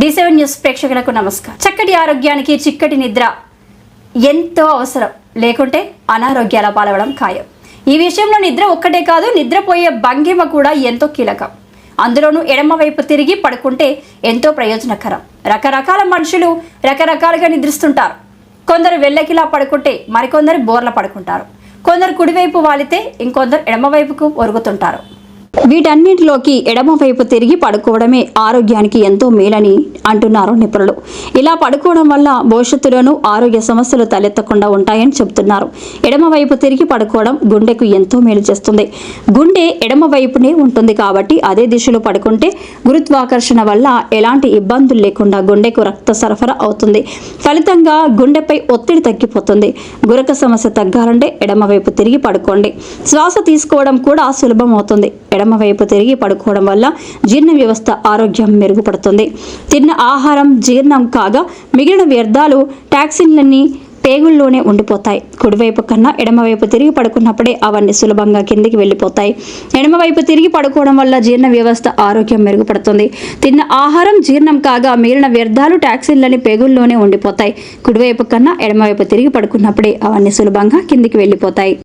D7 news ప్రేక్షకులకు నమస్కారం. చక్కటి ఆరోగ్యానికి చిక్కటి నిద్ర ఎంతో అవసరం. లేకుంటే అనారోగ్యాల పాలవడం ఖాయం. ఈ విషయంలో నిద్ర ఒక్కటే కాదు, నిద్రపోయే భంగిమ కూడా ఎంతో కీలకం. అందులోనూ ఎడమ వైపు తిరిగి పడుకుంటే ఎంతో ప్రయోజనకరం. రకరకాల మనుషులు రకరకాలుగా నిద్రిస్తుంటారు. కొందరు వెల్లకిలా పడుకుంటే మరికొందరు బోర్ల పడుకుంటారు. కొందరు కుడివైపు వాలితే ఇంకొందరు ఎడమవైపుకు ఒరుగుతుంటారు. వీటన్నిటిలోకి ఎడమవైపు తిరిగి పడుకోవడమే ఆరోగ్యానికి ఎంతో మేలని అంటున్నారు నిపుణులు. ఇలా పడుకోవడం వల్ల భవిష్యత్తులోనూ ఆరోగ్య సమస్యలు తలెత్తకుండా ఉంటాయని చెబుతున్నారు. ఎడమవైపు తిరిగి పడుకోవడం గుండెకు ఎంతో మేలు చేస్తుంది. గుండె ఎడమవైపునే ఉంటుంది కాబట్టి అదే దిశలో పడుకుంటే గురుత్వాకర్షణ వల్ల ఎలాంటి ఇబ్బందులు లేకుండా గుండెకు రక్త సరఫరా అవుతుంది. ఫలితంగా గుండెపై ఒత్తిడి తగ్గిపోతుంది. గురక సమస్య తగ్గాలంటే ఎడమవైపు తిరిగి పడుకోండి. శ్వాస తీసుకోవడం కూడా సులభం అవుతుంది. ఎడమవైపు తిరిగి పడుకోవడం వల్ల జీర్ణ వ్యవస్థ ఆరోగ్యం మెరుగుపడుతుంది. తిన్న ఆహారం జీర్ణం కాగా మిగిలిన వ్యర్థాలు టాక్సిన్లన్నీ పేగుల్లోనే ఉండిపోతాయి. కుడివైపు కన్నా ఎడమవైపు తిరిగి పడుకున్నప్పుడే అవన్నీ సులభంగా కిందికి వెళ్ళిపోతాయి. ఎడమవైపు తిరిగి పడుకోవడం వల్ల జీర్ణ వ్యవస్థ ఆరోగ్యం మెరుగుపడుతుంది. తిన్న ఆహారం జీర్ణం కాగా మిగిలిన వ్యర్థాలు టాక్సిన్లని పేగుల్లోనే ఉండిపోతాయి. కుడివైపు కన్నా ఎడమవైపు తిరిగి పడుకున్నప్పుడే అవన్నీ సులభంగా కిందికి వెళ్ళిపోతాయి.